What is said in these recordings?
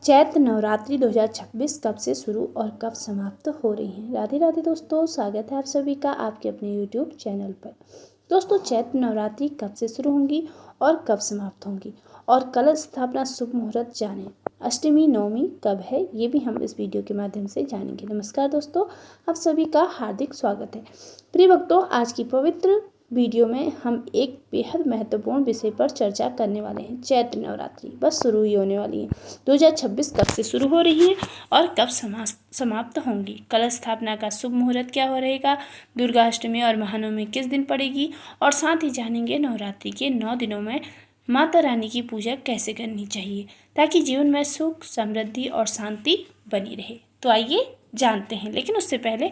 चैत्र नवरात्रि 2026 कब से शुरू और कब समाप्त हो रही हैं। राधे राधे दोस्तों, स्वागत है आप सभी का आपके अपने YouTube चैनल पर। दोस्तों, चैत्र नवरात्रि कब से शुरू होंगी और कब समाप्त होंगी और कलश स्थापना शुभ मुहूर्त जानें। अष्टमी नवमी कब है, ये भी हम इस वीडियो के माध्यम से जानेंगे। नमस्कार दोस्तों, आप सभी का हार्दिक स्वागत है। प्रिय भक्तों, आज की पवित्र वीडियो में हम एक बेहद महत्वपूर्ण विषय पर चर्चा करने वाले हैं। चैत्र नवरात्रि बस शुरू ही होने वाली है। 2026 कब से शुरू हो रही है और कब समाप्त होंगी। कलश स्थापना का शुभ मुहूर्त क्या हो रहेगा, दुर्गा अष्टमी और महानवमी किस दिन पड़ेगी, और साथ ही जानेंगे नवरात्रि के 9 दिनों में माता रानी की पूजा कैसे करनी चाहिए ताकि जीवन में सुख, समृद्धि और शांति बनी रहे। तो आइए जानते हैं, लेकिन उससे पहले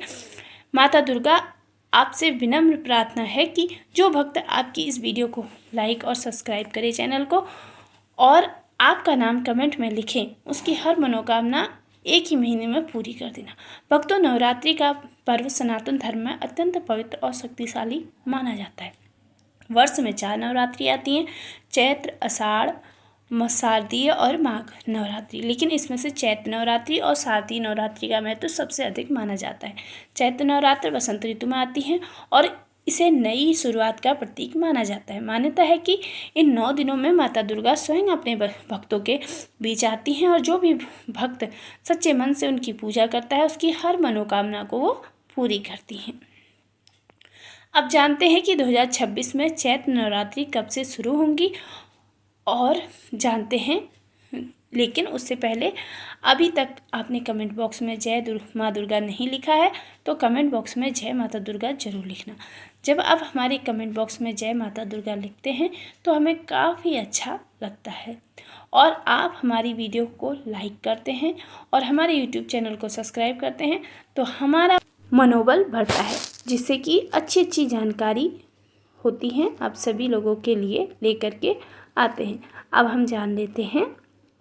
माता दुर्गा आपसे विनम्र प्रार्थना है कि जो भक्त आपकी इस वीडियो को लाइक और सब्सक्राइब करें चैनल को, और आपका नाम कमेंट में लिखें, उसकी हर मनोकामना एक ही महीने में पूरी कर देना। भक्तों, नवरात्रि का पर्व सनातन धर्म में अत्यंत पवित्र और शक्तिशाली माना जाता है। वर्ष में 4 नवरात्रि आती हैं, चैत्र, आषाढ़, शारदीय और माघ नवरात्रि। लेकिन इसमें से चैत्र नवरात्रि और शारदीय नवरात्रि का महत्व सबसे अधिक माना जाता है। चैत्र नवरात्र वसंत ऋतु में आती हैं और इसे नई शुरुआत का प्रतीक माना जाता है। मान्यता है कि इन 9 दिनों में माता दुर्गा स्वयं अपने भक्तों के बीच आती हैं और जो भी भक्त सच्चे मन से उनकी पूजा करता है उसकी हर मनोकामना को वो पूरी करती हैं। अब जानते हैं कि 2026 में चैत्र नवरात्रि कब से शुरू होंगी और जानते हैं, लेकिन उससे पहले अभी तक आपने कमेंट बॉक्स में जय माँ दुर्गा नहीं लिखा है तो कमेंट बॉक्स में जय माता दुर्गा जरूर लिखना। जब आप हमारे कमेंट बॉक्स में जय माता दुर्गा लिखते हैं तो हमें काफ़ी अच्छा लगता है, और आप हमारी वीडियो को लाइक करते हैं और हमारे यूट्यूब चैनल को सब्सक्राइब करते हैं तो हमारा मनोबल बढ़ता है, जिससे कि अच्छी अच्छी जानकारी होती हैं आप सभी लोगों के लिए लेकर के आते हैं। अब हम जान लेते हैं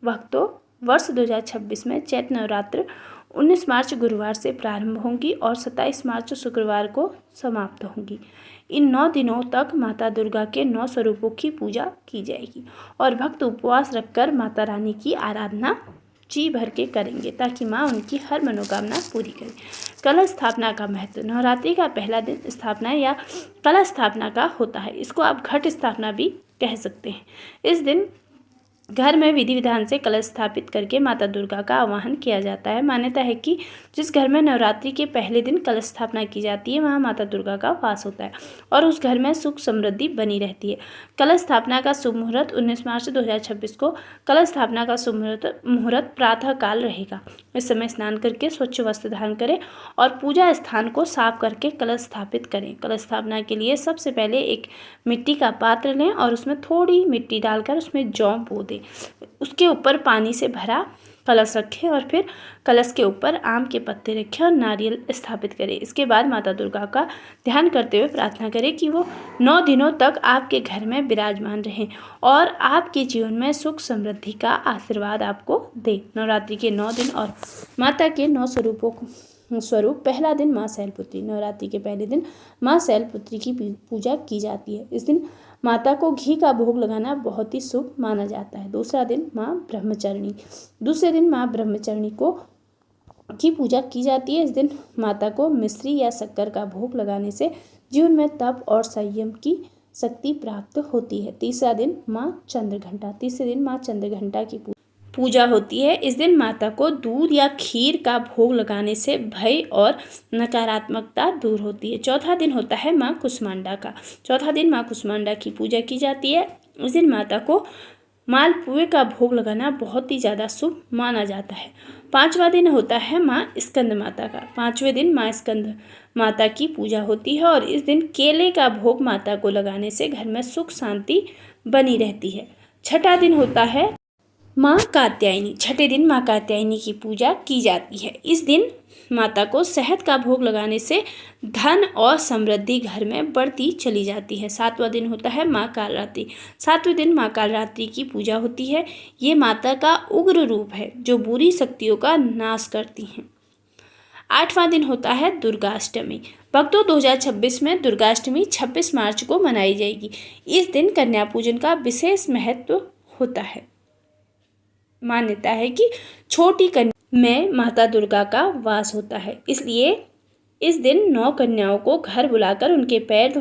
भक्तों, वर्ष 2026 में चैत्र नवरात्र 19 मार्च गुरुवार से प्रारंभ होंगी और 27 मार्च शुक्रवार को समाप्त होंगी। इन 9 दिनों तक माता दुर्गा के 9 स्वरूपों की पूजा की जाएगी और भक्त उपवास रखकर माता रानी की आराधना जी भर के करेंगे ताकि माँ उनकी हर मनोकामना पूरी करे। कलश स्थापना का महत्व। नवरात्रि का पहला दिन स्थापना या कलश स्थापना का होता है। इसको आप घट स्थापना भी कह सकते हैं। इस दिन घर में विधि विधान से कलश स्थापित करके माता दुर्गा का आवाहन किया जाता है। मान्यता है कि जिस घर में नवरात्रि के पहले दिन कलश स्थापना की जाती है वहाँ माता दुर्गा का वास होता है और उस घर में सुख समृद्धि बनी रहती है। कलश स्थापना का शुभ मुहूर्त 19 मार्च 2026 को कलश स्थापना का शुभ मुहूर्त प्रातः काल रहेगा। इस समय स्नान करके स्वच्छ वस्त्र धारण करें और पूजा स्थान को साफ करके कलश स्थापित करें। कलश स्थापना के लिए सबसे पहले एक मिट्टी का पात्र लें और उसमें थोड़ी मिट्टी डालकर उसमें जौ बो दें। उसके ऊपर पानी से भरा कलश रखें और फिर कलश के ऊपर आम के पत्ते रखें और नारियल स्थापित करें। इसके बाद माता दुर्गा का ध्यान करते हुए प्रार्थना करें कि वो 9 दिनों तक आपके घर में विराजमान रहें और आपके जीवन में सुख समृद्धि का आशीर्वाद आपको दे। नवरात्रि के 9 दिन और माता के 9 स्वरूप। पहला दिन माँ शैलपुत्री। नवरात्रि के पहले दिन माँ शैलपुत्री की पूजा की जाती है। इस दिन माता को घी का भोग लगाना बहुत ही शुभ माना जाता है। दूसरा दिन माँ ब्रह्मचारिणी। दूसरे दिन माँ ब्रह्मचारिणी की पूजा की जाती है। इस दिन माता को मिश्री या शक्कर का भोग लगाने से जीवन में तप और संयम की शक्ति प्राप्त होती है। तीसरा दिन माँ चंद्रघंटा। तीसरे दिन माँ चंद्रघंटा की पूजा होती है। इस दिन माता को दूध या खीर का भोग लगाने से भय और नकारात्मकता दूर होती है। चौथा दिन होता है माँ कुष्मांडा का। चौथा दिन माँ कुष्मांडा की पूजा की जाती है। इस दिन माता को मालपुए का भोग लगाना बहुत ही ज़्यादा शुभ माना जाता है। पांचवा दिन होता है माँ स्कंद माता का। पांचवें दिन माँ स्कंद माता की पूजा होती है और इस दिन केले का भोग माता को लगाने से घर में सुख शांति बनी रहती है। छठा दिन होता है माँ कात्यायनी। छठे दिन माँ कात्यायनी की पूजा की जाती है। इस दिन माता को शहद का भोग लगाने से धन और समृद्धि घर में बढ़ती चली जाती है। सातवां दिन होता है माँ कालरात्रि। सातवें दिन माँ कालरात्रि की पूजा होती है। ये माता का उग्र रूप है जो बुरी शक्तियों का नाश करती हैं। आठवां दिन होता है दुर्गाष्टमी। भक्तों, 2026 में दुर्गाष्टमी 26 मार्च को मनाई जाएगी। इस दिन कन्या पूजन का विशेष महत्व होता है। मान्यता है कि छोटी कन्या में माता दुर्गा का वास होता है। इसलिए इस दिन 9 कन्याओं को घर बुलाकर उनके पैर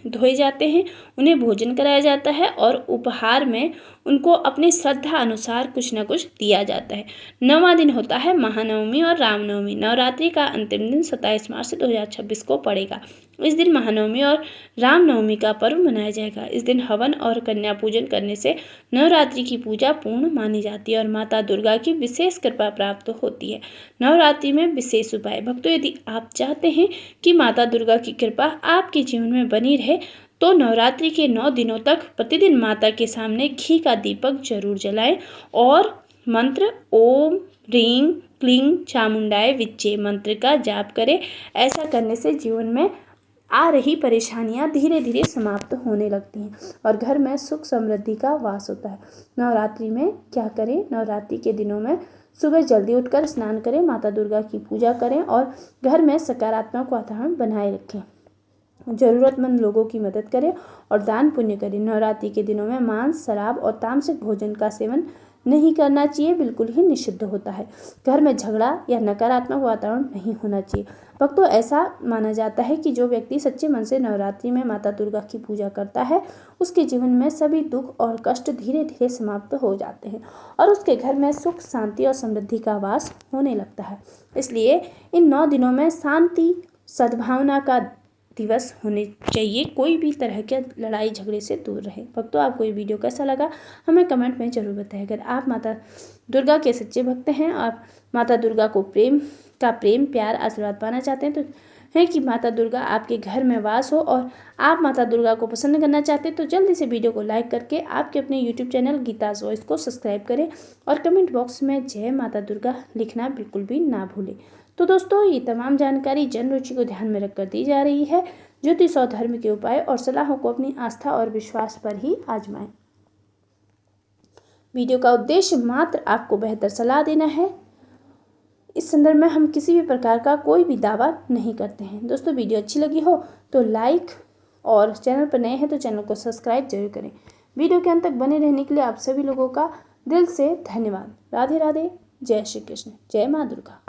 धोए जाते हैं, उन्हें भोजन कराया जाता है और उपहार में उनको अपनी श्रद्धा अनुसार कुछ न कुछ दिया जाता है। 9वां दिन होता है महानवमी और रामनवमी। नवरात्रि का अंतिम दिन 27 मार्च 2026 को पड़ेगा। इस दिन महानवमी और रामनवमी का पर्व मनाया जाएगा। इस दिन हवन और कन्या पूजन करने से नवरात्रि की पूजा पूर्ण मानी जाती है और माता दुर्गा की विशेष कृपा प्राप्त होती है। नवरात्रि में विशेष उपाय। भक्तों, यदि आप चाहते हैं कि माता दुर्गा की कृपा आपके जीवन में बनी रहे तो नवरात्रि के 9 दिनों तक प्रतिदिन माता के सामने घी का दीपक जरूर जलाएं और मंत्र ओम ह्रीं क्लीं चामुंडाय विच्चे मंत्र का जाप करें। ऐसा करने से जीवन में आ रही परेशानियां धीरे धीरे समाप्त होने लगती हैं और घर में सुख समृद्धि का वास होता है। नवरात्रि में क्या करें? नवरात्रि के दिनों में सुबह जल्दी उठकर स्नान करें, माता दुर्गा की पूजा करें और घर में सकारात्मक वातावरण बनाए रखें। ज़रूरतमंद लोगों की मदद करें और दान पुण्य करें। नवरात्रि के दिनों में मांस, शराब और तामसिक भोजन का सेवन नहीं करना चाहिए, बिल्कुल ही निषिद्ध होता है। घर में झगड़ा या नकारात्मक वातावरण नहीं होना चाहिए। भक्तों, ऐसा माना जाता है कि जो व्यक्ति सच्चे मन से नवरात्रि में माता दुर्गा की पूजा करता है उसके जीवन में सभी दुख और कष्ट धीरे धीरे समाप्त हो जाते हैं और उसके घर में सुख, शांति और समृद्धि का वास होने लगता है। इसलिए इन 9 दिनों में शांति, सद्भावना का दिवस होने चाहिए। कोई भी तरह के लड़ाई झगड़े से दूर रहे। भक्तों, आपको ये वीडियो कैसा लगा हमें कमेंट में ज़रूर बताएं। अगर आप माता दुर्गा के सच्चे भक्त हैं, आप माता दुर्गा को प्रेम प्यार आशीर्वाद पाना चाहते हैं तो है कि माता दुर्गा आपके घर में वास हो और आप माता दुर्गा को प्रसन्न करना चाहते हैं तो जल्दी से वीडियो को लाइक करके आपके अपने यूट्यूब चैनल गीताज़ वॉइस को सब्सक्राइब करें और कमेंट बॉक्स में जय माता दुर्गा लिखना बिल्कुल भी ना भूलें। तो दोस्तों, ये तमाम जानकारी जन रुचि को ध्यान में रखकर दी जा रही है। ज्योतिष और धर्म के उपाय और सलाहों को अपनी आस्था और विश्वास पर ही आजमाएं। वीडियो का उद्देश्य मात्र आपको बेहतर सलाह देना है। इस संदर्भ में हम किसी भी प्रकार का कोई भी दावा नहीं करते हैं। दोस्तों, वीडियो अच्छी लगी हो तो लाइक और चैनल पर नए हैं तो चैनल को सब्सक्राइब जरूर करें। वीडियो के अंत तक बने रहने के लिए आप सभी लोगों का दिल से धन्यवाद। राधे राधे, जय श्री कृष्ण, जय माँ दुर्गा।